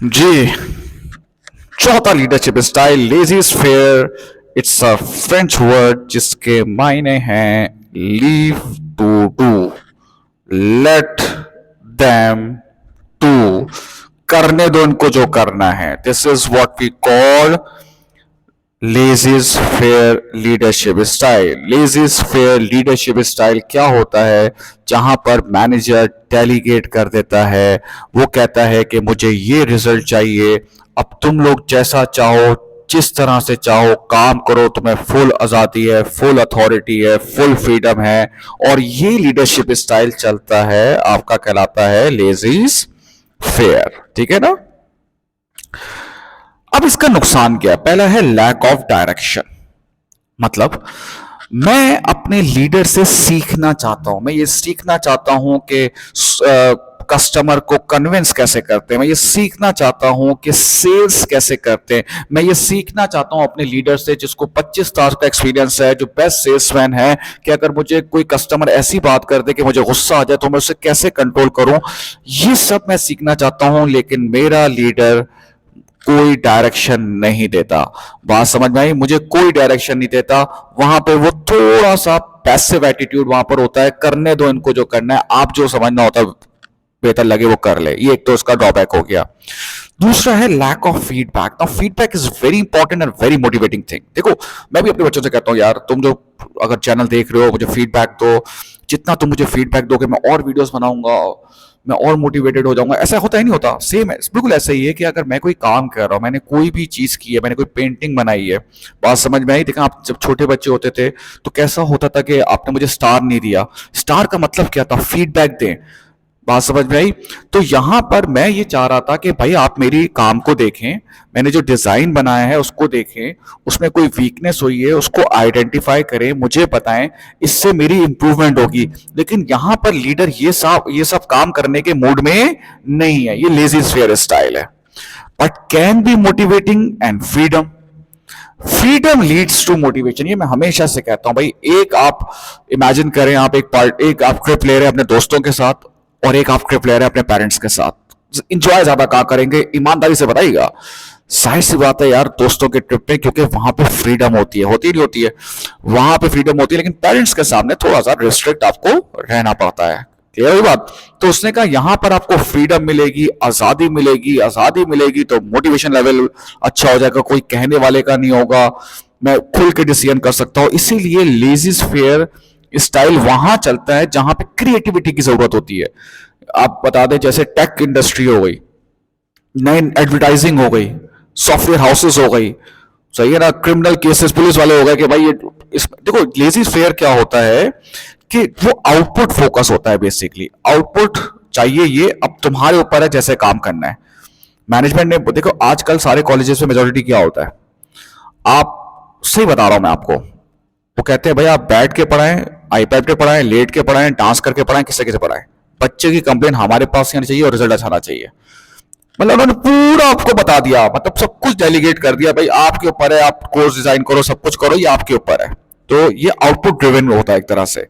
जी। चौथा leadership style laissez faire. It's a French word जिसके मायने हैं leave to do, let them to, करने दो इनको जो करना है। This is what we call laissez faire leadership style. Laissez faire leadership style क्या होता है? जहां पर मैनेजर डेलीगेट कर देता है, वो कहता है कि मुझे ये रिजल्ट चाहिए, अब तुम लोग जैसा चाहो, जिस तरह से चाहो काम करो, तुम्हें फुल आजादी है, फुल अथॉरिटी है, फुल फ्रीडम है। और ये लीडरशिप स्टाइल चलता है, आपका कहलाता है लेजीज फेयर। ठीक है ना? अब इसका नुकसान क्या है? पहला है लैक ऑफ डायरेक्शन। मतलब मैं अपने लीडर से सीखना चाहता हूं, मैं ये सीखना चाहता हूं कि कस्टमर को कन्विंस कैसे करते हैं, मैं ये सीखना चाहता हूं कि सेल्स कैसे करते हैं, मैं ये सीखना चाहता हूं अपने लीडर से जिसको 25 साल का एक्सपीरियंस है, जो बेस्ट सेल्समैन है, कि अगर मुझे कोई कस्टमर ऐसी बात कर दे कि मुझे गुस्सा आ जाए तो मैं उसे कैसे कंट्रोल करूं। ये सब मैं सीखना चाहता हूं, लेकिन मेरा लीडर कोई डायरेक्शन नहीं देता। बात समझ में आई? मुझे कोई डायरेक्शन नहीं देता। वहां पे वो थोड़ा सा पैसिव एटीट्यूड वहां पर होता है, करने दो इनको जो करना है, आप जो समझना होता है बेहतर लगे वो कर ले। ये एक तो उसका ड्रॉबैक हो गया। दूसरा है lack of feedback. Now feedback is very important and very motivating thing. देखो, मैं भी अपने बच्चों से कहता हूं, यार तुम जो अगर चैनल देख रहे हो मुझे फीडबैक दो, जितना तुम मुझे फीडबैक दोगे मैं और वीडियोस बनाऊंगा, मैं और मोटिवेटेड हो जाऊंगा। ऐसा होता ही नहीं होता, सेम है, बिल्कुल ऐसा ही है कि अगर मैं कोई काम कर रहा हूं, मैंने कोई भी चीज की है, मैंने कोई पेंटिंग बनाई है, बात समझ में आई? देखा, आप जब छोटे बच्चे होते थे तो कैसा होता था कि आपने मुझे स्टार नहीं दिया। स्टार का मतलब क्या था? फीडबैक दें। बात समझ में आई? तो यहां पर मैं ये चाह रहा था कि भाई आप मेरी काम को देखें, मैंने जो डिजाइन बनाया है उसको देखें, उसमें कोई वीकनेस हुई है उसको आइडेंटिफाई करें, मुझे बताएं, इससे मेरी इंप्रूवमेंट होगी। लेकिन यहां पर लीडर ये सब काम करने के मूड में नहीं है। ये लेजी फेयर स्टाइल है। But can be motivating and freedom. Freedom leads to motivation. ये मैं हमेशा से कहता हूं भाई। एक आप इमेजिन करें, आप एक आप ट्रिप ले रहे हैं अपने दोस्तों के साथ, और एक आप ट्रिप ले रहे हैं अपने पेरेंट्स के साथ। इंजॉय ज्यादा कहां करेंगे? ईमानदारी से बताइएगा। जाहिर सी बात है यार, दोस्तों के ट्रिप पे, क्योंकि वहां पे फ्रीडम होती है, होती नहीं होती है? वहां पे फ्रीडम होती है, लेकिन पेरेंट्स के सामने थोड़ा सा रिस्ट्रिक्ट आपको रहना पड़ता है। क्लियर हुई बात? तो उसने कहा यहां पर आपको फ्रीडम मिलेगी, आजादी मिलेगी। आजादी मिलेगी तो मोटिवेशन लेवल अच्छा हो जाएगा, कोई कहने वाले का नहीं होगा, मैं खुल के डिसीजन कर सकता हूं। इसीलिए लेजी फेयर स्टाइल वहां चलता है जहां पे क्रिएटिविटी की जरूरत होती है। आप बता दें, जैसे टेक इंडस्ट्री हो गई, नई एडवर्टाइजिंग हो गई, सॉफ्टवेयर हाउसेस हो गई, सही है ना, क्रिमिनल केसेस, पुलिस वाले हो गए कि भाई ये देखो, लेजी फेयर क्या होता है कि वो आउटपुट फोकस होता है। बेसिकली आउटपुट चाहिए, ये अब तुम्हारे ऊपर है जैसे काम करना है। मैनेजमेंट ने देखो, आजकल सारे कॉलेजेस में मेजोरिटी क्या होता है, आप सही बता रहा हूं मैं आपको, वो कहते हैं भाई आप बैठ के पढ़ाएं, आईपैड पे पढ़ाएं, लेट के पढ़ाएं, डांस करके पढ़ाएं, किसे किसे पढ़ाएं, बच्चे की कंप्लेन हमारे पास आनी चाहिए और रिजल्ट अच्छा आना चाहिए। मतलब उन्होंने पूरा आपको बता दिया, मतलब सब कुछ डेलीगेट कर दिया, भाई आपके ऊपर है, आप कोर्स डिजाइन करो, सब कुछ करो, ये आपके ऊपर है। तो ये आउटपुट ड्रिवन होता है एक तरह से।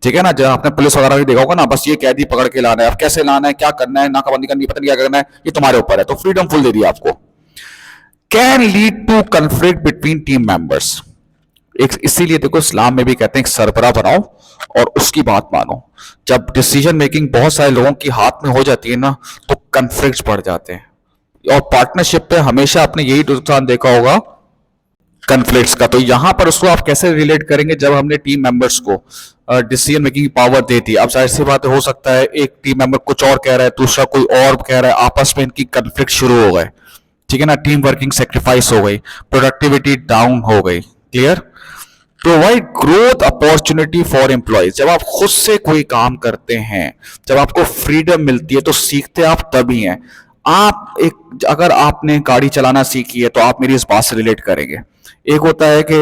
ठीक है ना? जब आपने पुलिस वगैरह भी देखा होगा ना, बस ये कैदी पकड़ के लाना है, अब कैसे लाना है, क्या करना है, नाकाबंदी करनी, पता नहीं क्या करना है, ये तुम्हारे ऊपर है। तो फ्रीडम फुल दे दिया आपको। Can lead to conflict between team members. एक इसीलिए देखो, इस्लाम में भी कहते हैं एक सरबराह बनाओ और उसकी बात मानो। जब डिसीजन मेकिंग बहुत सारे लोगों की हाथ में हो जाती है ना, तो कन्फ्लिक्ट्स बढ़ जाते हैं। और पार्टनरशिप पे हमेशा आपने यही नुकसान देखा होगा, कन्फ्लिक्ट्स का। तो यहां पर उसको आप कैसे रिलेट करेंगे? जब हमने टीम मेंबर्स को डिसीजन मेकिंग की पावर दे दी, अब जाहिर सी बात हो सकता है एक टीम मेंबर कुछ और कह रहा है, दूसरा कोई और कह रहा है, आपस में इनकी कन्फ्लिक्ट शुरू हो गए। ठीक है ना? टीम वर्किंग सेक्रीफाइस हो गई, प्रोडक्टिविटी डाउन हो गई। Clear? Provide growth opportunity for employees. जब आप खुद से कोई काम करते हैं, जब आपको फ्रीडम मिलती है, तो सीखते आप तभी हैं। आप एक, अगर आपने गाड़ी चलाना सीखी है तो आप मेरी इस बात से रिलेट करेंगे। एक होता है कि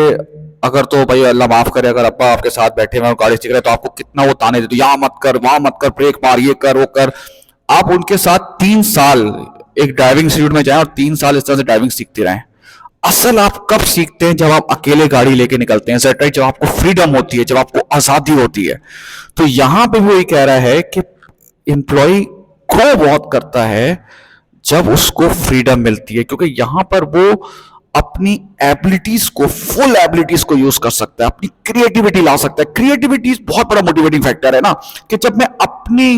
अगर, तो भाई अल्लाह माफ करे, अगर अब्बा आपके साथ बैठे हुए और गाड़ी सीख रहे हैं तो आपको कितना वो ताने देते, यहाँ मत कर, वहां मत कर, ब्रेक मार, ये कर, वो कर। आप उनके साथ 3 साल एक ड्राइविंग इंस्टीट्यूट में जाएं और 3 साल इस तरह से ड्राइविंग सीखते रहें। असल आप कब सीखते हैं? जब आप अकेले गाड़ी लेके निकलते हैं, राइट? जब आपको फ्रीडम होती है, जब आपको आजादी होती है। तो यहां पे वो ये कह रहा है कि एम्प्लॉय ग्रो बहुत करता है जब उसको फ्रीडम मिलती है, क्योंकि यहां पर वो अपनी एबिलिटीज को, फुल एबिलिटीज को यूज कर सकता है, अपनी क्रिएटिविटी ला सकता है। क्रिएटिविटी बहुत बड़ा मोटिवेटिंग फैक्टर है ना, कि जब मैं अपनी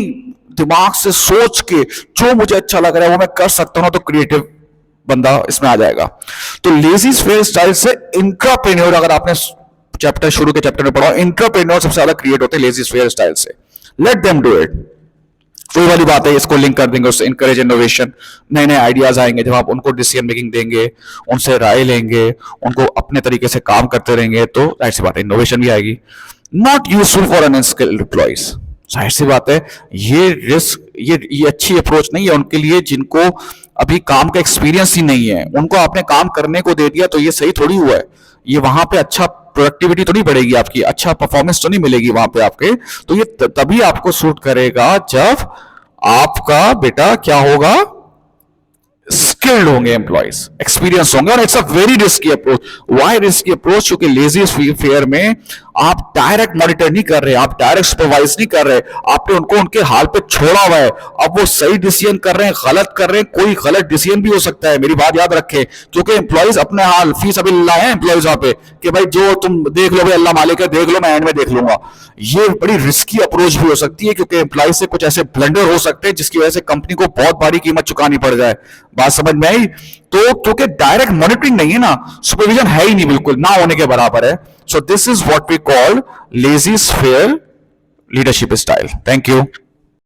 दिमाग से सोच के जो मुझे अच्छा लग रहा है वो मैं कर सकता हूं ना, तो क्रिएटिव बंदा इसमें आ जाएगा। तो लेजी फेयर स्टाइल से इंट्राप्रेन्योर, अगर आपने चैप्टर शुरू के चैप्टर में पढ़ा, इंट्राप्रेन्योर सबसे ज्यादा क्रिएट होते हैं लेजी फेयर स्टाइल से। Let them do it. वही वाली बात है, इसको लिंक कर देंगे उससे, इंकरेज इनोवेशन। नए नए आइडियाज आएंगे जब आप उनको डिसीजन मेकिंग देंगे, उनसे राय लेंगे, उनको अपने तरीके से काम करते रहेंगे, तो जाहिर सी बात है इनोवेशन भी आएगी। Not useful for unskilled employees, जाहिर सी बात है ये रिस्क, ये अच्छी अप्रोच नहीं है उनके लिए जिनको अभी काम का एक्सपीरियंस ही नहीं है। उनको आपने काम करने को दे दिया तो ये सही थोड़ी हुआ है, ये वहां पे अच्छा प्रोडक्टिविटी तो नहीं बढ़ेगी आपकी, अच्छा परफॉर्मेंस तो नहीं मिलेगी वहां पे आपके। तो ये तभी आपको सूट करेगा जब आपका बेटा क्या होगा, स्किल्ड होंगे एम्प्लॉइज, एक्सपीरियंस होंगे। और it's a very risky approach. Why risky approach? क्योंकि लेजी फेयर में आप डायरेक्ट मॉनिटर नहीं कर रहे, आप डायरेक्ट सुपरवाइज नहीं कर रहे, आपने उनको उनके हाल पे छोड़ा हुआ है। अब वो सही डिसीजन कर रहे हैं, गलत कर रहे हैं, कोई गलत डिसीजन भी हो सकता है, मेरी बात याद रखें। क्योंकि एम्प्लॉइज अपने हाल, फीस अभी लाए हैं एम्प्लॉइज वहां पे कि भाई जो तुम देख लो भाई, अल्लाह मालिक है, देख लो, मैं एंड में देख लूंगा। ये बड़ी रिस्की अप्रोच भी हो सकती है, क्योंकि एम्प्लॉइज से कुछ ऐसे ब्लंडर हो सकते हैं जिसकी वजह से कंपनी को बहुत भारी कीमत चुकानी पड़ जाए। बात समझ में आई? तो क्योंकि डायरेक्ट मॉनिटरिंग नहीं है ना, सुपरविजन है ही नहीं, बिल्कुल ना होने के बराबर है। So this is what we call laissez faire leadership style. Thank you.